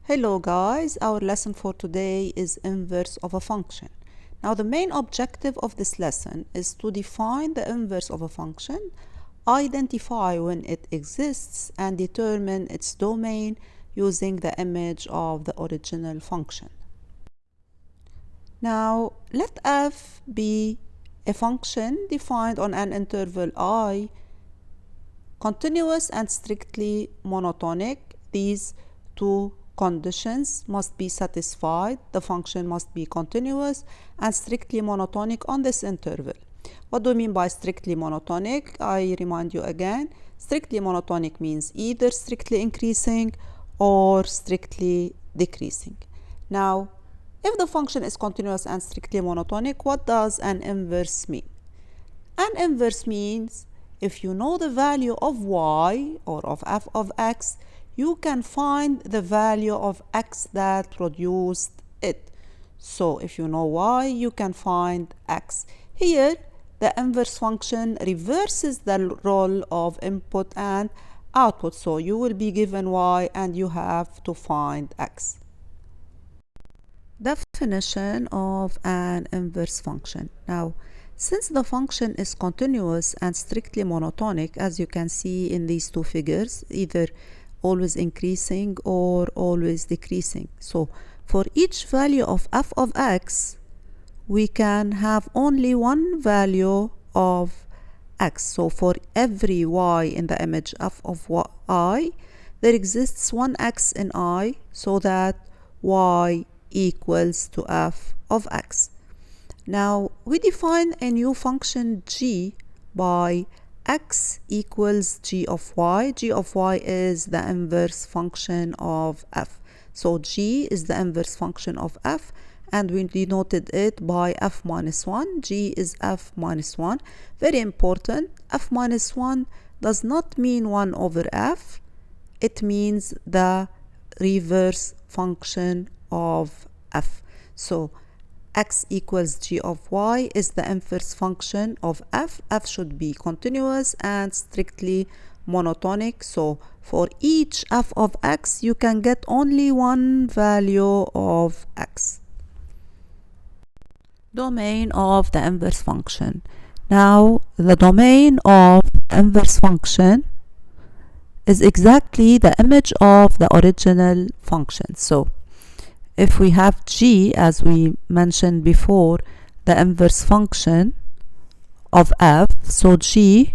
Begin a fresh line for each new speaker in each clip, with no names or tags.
Hello guys, our lesson for today is inverse of a function. Now the main objective of this lesson is to define the inverse of a function, identify when it exists, and determine its domain using the image of the original function. Now let f be a function defined on an interval I, continuous and strictly monotonic. These two conditions must be satisfied. The function must be continuous and strictly monotonic on this interval. What do we mean by strictly monotonic? I remind you again, strictly monotonic means either strictly increasing or strictly decreasing. Now, if the function is continuous and strictly monotonic, what does an inverse mean? An inverse means if you know the value of y or of f of x, you can find the value of x that produced it. So if you know y, you can find x. Here, the inverse function reverses the role of input and output. So you will be given y and you have to find x. Definition of an inverse function. Now, since the function is continuous and strictly monotonic, as you can see in these two figures, either always increasing or always decreasing. So for each value of f of x, we can have only one value of x. So for every y in the image f of I, there exists one x in I, so that y equals to f of x. Now we define a new function g by x equals g of y. G of y is the inverse function of f. So g is the inverse function of f, and we denoted it by f minus 1. G is f minus 1. Very important, f minus 1 does not mean 1 over f. It means the reverse function of f. So x equals g of y is the inverse function of f. F should be continuous and strictly monotonic. So for each f of x, you can get only one value of x. Domain of the inverse function. Now the domain of the inverse function is exactly the image of the original function. So if we have g, as we mentioned before, the inverse function of f, so g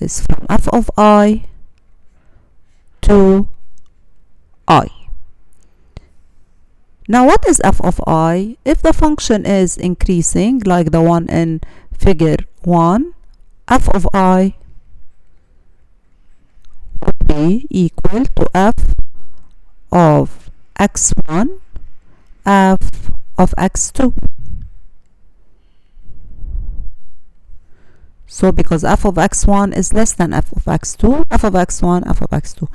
is from f of I to I. Now what is f of I? If the function is increasing, like the one in figure 1, f of I would be equal to f of x1, f of x2. So because f of x1 is less than f of x2, f of x1, f of x2.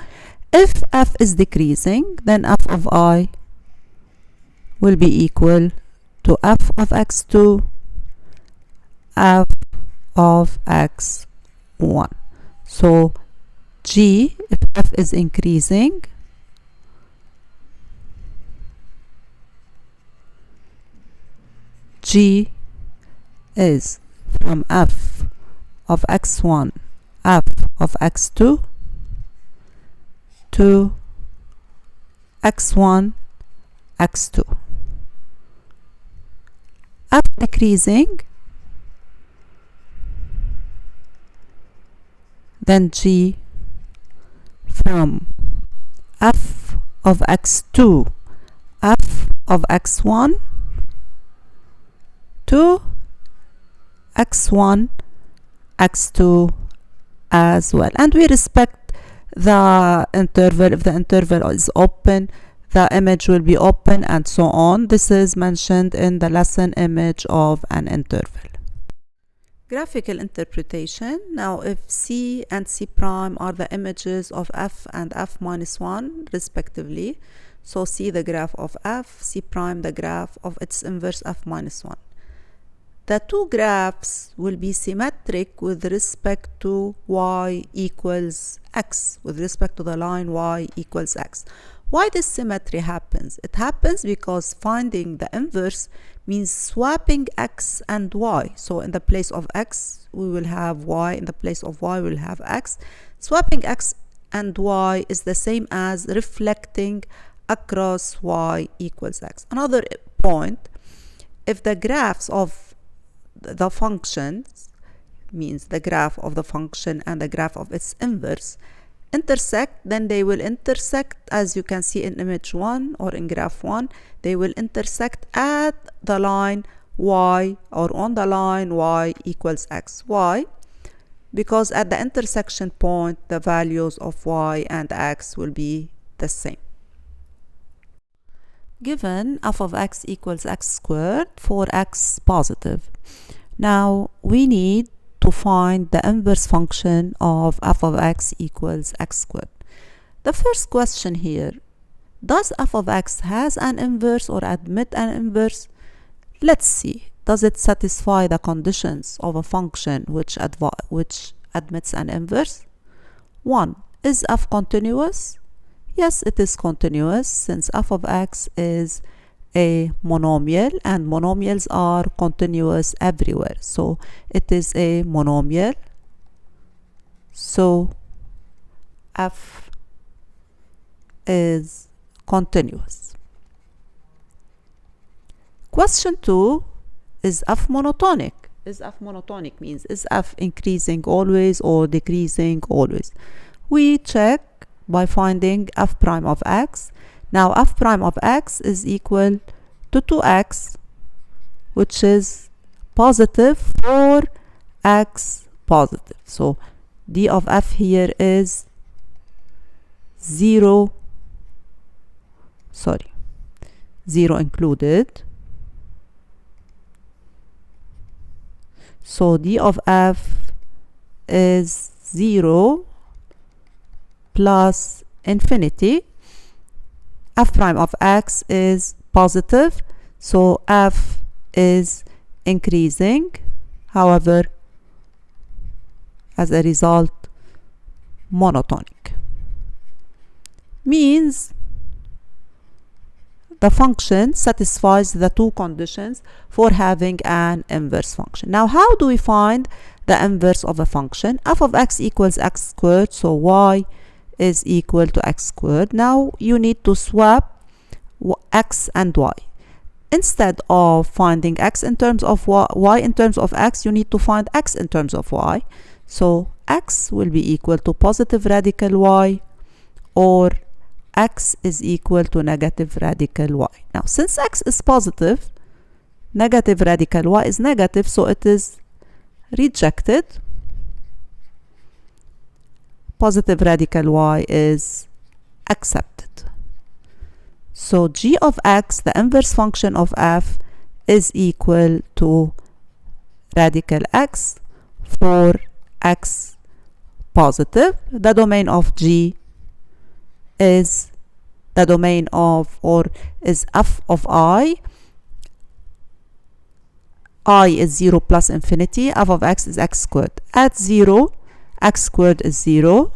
If f is decreasing, then f of I will be equal to f of x2, f of x1. So g, if f is increasing, g is from f of x1, f of x2 to x1, x2. F decreasing, then g from f of x2, f of x1 to x1, x2 as well. And we respect the interval. If the interval is open, the image will be open, and so on. This is mentioned in the lesson image of an interval. Graphical interpretation. Now if c and c prime are the images of f and f minus 1 respectively, so c the graph of f, c prime the graph of its inverse f minus 1. The two graphs will be symmetric with respect to y equals x, with respect to the line y equals x. Why this symmetry happens? It happens because finding the inverse means swapping x and y. So in the place of x, we will have y. In the place of y, we will have x. Swapping x and y is the same as reflecting across y equals x. Another point, if the graphs of the functions, means the graph of the function and the graph of its inverse, intersect, then they will intersect, as you can see in image 1 or in graph 1, they will intersect at the line y, or on the line y equals x. Why? Because at the intersection point, the values of y and x will be the same. Given f of x equals x squared for x positive. Now we need to find the inverse function of f of x equals x squared. The first question here, does f of x has an inverse or admit an inverse? Let's see. Does it satisfy the conditions of a function which admits an inverse? 1. Is f continuous? Yes, it is continuous, since f of x is a monomial and monomials are continuous everywhere. So it is a monomial. So f is continuous. Question 2, is f monotonic? Is f monotonic means is f increasing always or decreasing always? We check by finding f prime of x. Now f prime of x is equal to 2x, which is positive for x positive. So d of f here is 0 included. So d of f is 0 plus infinity. F prime of x is positive, so f is increasing, however, as a result, monotonic. Means the function satisfies the two conditions for having an inverse function. Now, how do we find the inverse of a function? F of x equals x squared, so y is equal to x squared. Now you need to swap x and y. Instead of finding x in terms of y in terms of x, you need to find x in terms of y. So x will be equal to positive radical y, or x is equal to negative radical y. Now since x is positive, negative radical y is negative, so it is rejected. Positive radical y is accepted. So g of x, the inverse function of f, is equal to radical x for x positive. The domain of g is the domain of, or is f of I is 0 plus infinity. F of x is x squared. At 0, x squared is 0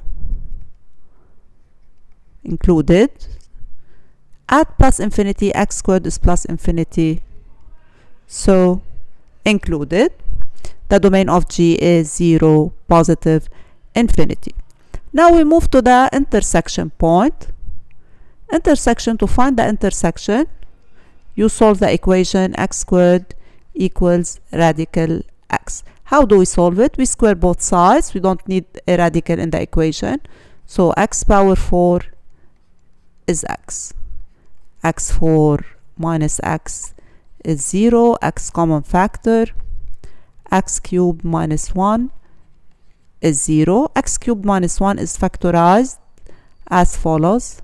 included. At plus infinity, x squared is plus infinity, so included. The domain of g is 0, positive, infinity. Now we move to the intersection point. To find the intersection, you solve the equation x squared equals radical x. How do we solve it? We square both sides. We don't need a radical in the equation. So x power 4 is x. x4 minus x is 0. X common factor. X cubed minus 1 is 0. X cubed minus 1 is factorized as follows.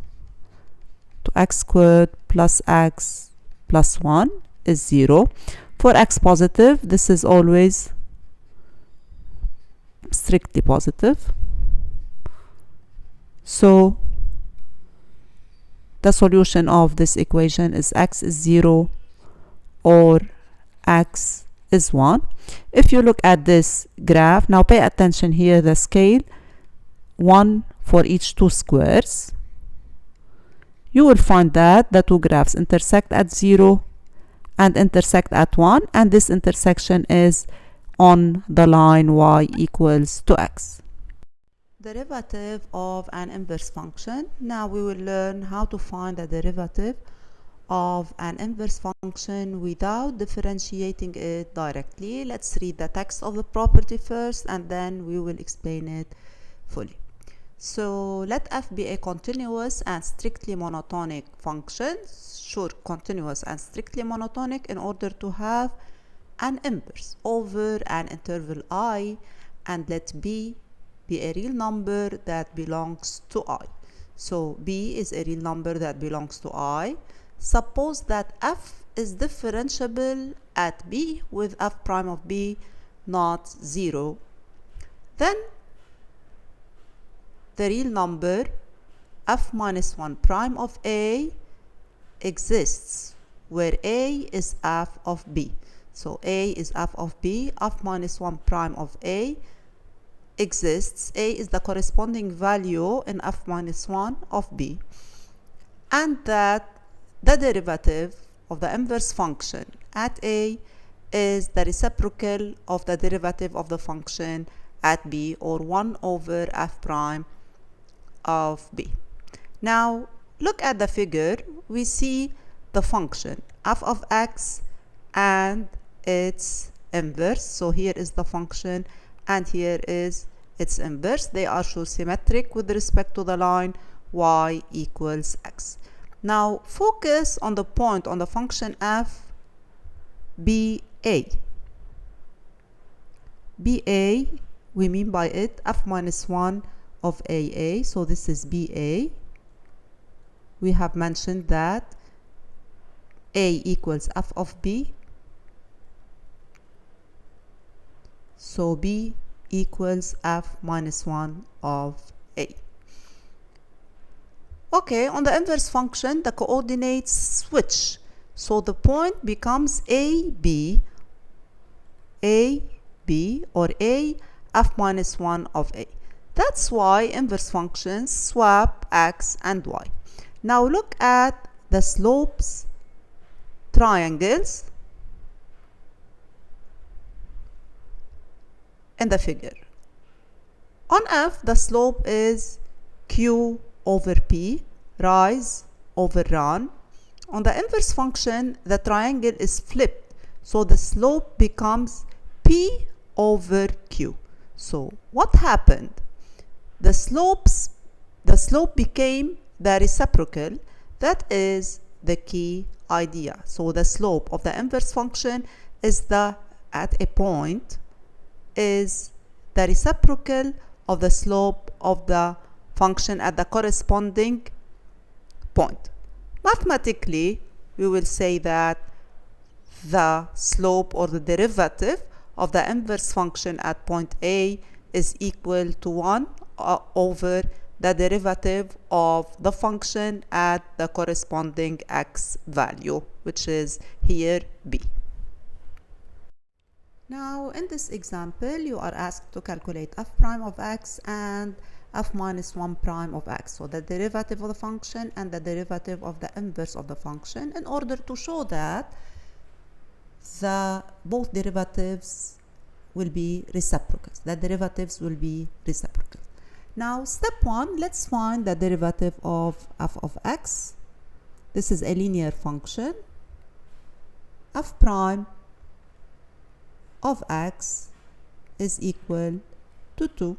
To x squared plus x plus 1 is 0. For x positive, this is always strictly positive. So the solution of this equation is x is 0 or x is 1. If you look at this graph, now pay attention here, the scale 1 for each two squares. you will find that the two graphs intersect at 0 and intersect at 1, and this intersection is on the line y equals to x. Derivative of an inverse function. Now we will learn how to find the derivative of an inverse function without differentiating it directly. Let's read the text of the property first and then we will explain it fully. So let f be a continuous and strictly monotonic function. Sure, continuous and strictly monotonic in order to have an inverse over an interval I, and let b be a real number that belongs to I. So b is a real number that belongs to I. Suppose that f is differentiable at b with f prime of b not 0. Then the real number f minus 1 prime of a exists where a is f of b. So a is f of b, f minus 1 prime of a exists. A is the corresponding value in f minus 1 of b, and that the derivative of the inverse function at a is the reciprocal of the derivative of the function at b, or 1 over f prime of b. Now look at the figure. We see the function f of x and its inverse. So here is the function and here is its inverse. They are shown symmetric with respect to the line y equals x. Now focus on the point on the function f ba. ba, we mean by it f minus 1 of aa. So this is ba. We have mentioned that a equals f of b. So b equals f minus 1 of a. Okay, on the inverse function, the coordinates switch. So the point becomes ab, or a f minus 1 of a. That's why inverse functions swap x and y. Now look at the slopes triangles in the figure. On f, the slope is q over p, rise over run. On the inverse function, the triangle is flipped, so the slope becomes p over q. So what happened? The slope became the reciprocal. That is the key idea. So the slope of the inverse function is at a point is the reciprocal of the slope of the function at the corresponding point. Mathematically, we will say that the slope or the derivative of the inverse function at point A is equal to 1 over the derivative of the function at the corresponding x value, which is here b. Now in this example, you are asked to calculate f prime of x and f minus 1 prime of x. So the derivative of the function and the derivative of the inverse of the function, in order to show that both derivatives will be reciprocals. The derivatives will be reciprocal. Now step 1, let's find the derivative of f of x. This is a linear function. F prime of x is equal to 2.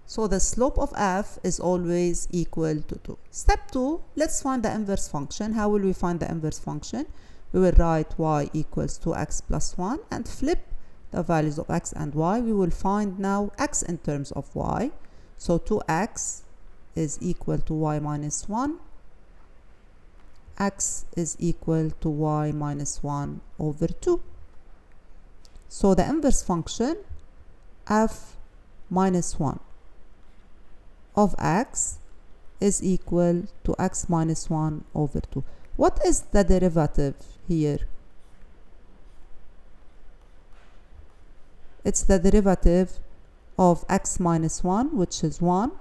So the slope of f is always equal to 2. Step 2, let's find the inverse function. How will we find the inverse function? We will write y equals 2x plus 1 and flip the values of x and y. We will find now x in terms of y. So 2x is equal to y minus 1. X is equal to y minus 1 over 2. So the inverse function f minus 1 of x is equal to x minus 1 over 2. What is the derivative here? It's the derivative of x minus 1, which is 1,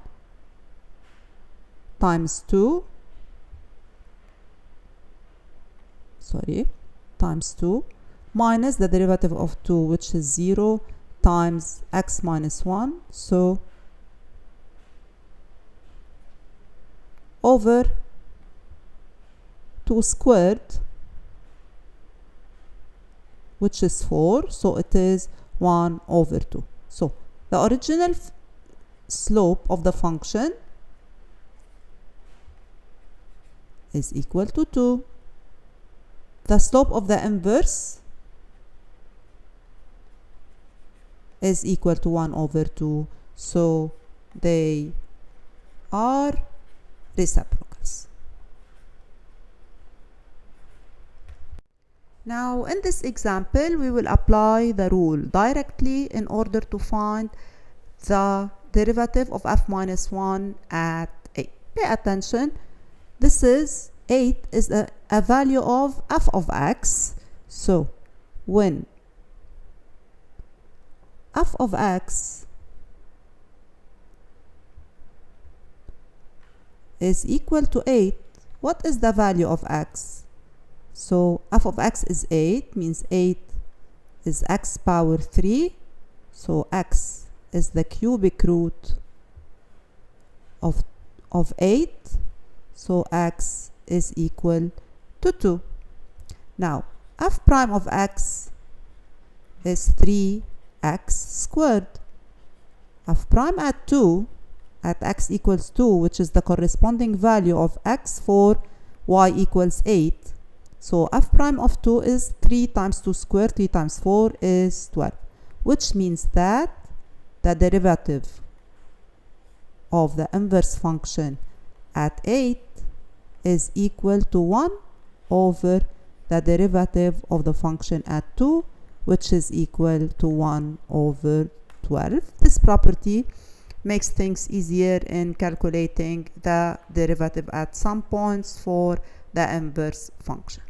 times 2 times 2 minus the derivative of 2, which is 0, times x minus 1, so over 2 squared, which is 4, so it is 1 over 2. So the original slope of the function is equal to 2. The slope of the inverse is equal to 1 over 2, so they are reciprocals. Now in this example we will apply the rule directly in order to find the derivative of f minus 1 at 8. Pay attention, this is 8 is a value of f of x, so when f of x is equal to 8, what is the value of x? So f of x is 8, means 8 is x power 3, so x is the cubic root of 8, so x is equal to 2. Now f prime of x is 3x squared. F prime at 2, at x equals 2, which is the corresponding value of x for y equals 8. So f prime of 2 is 3 times 2 squared, 3 times 4 is 12, which means that the derivative of the inverse function at 8 is equal to 1 over the derivative of the function at 2, which is equal to 1 over 12. This property makes things easier in calculating the derivative at some points for the inverse function.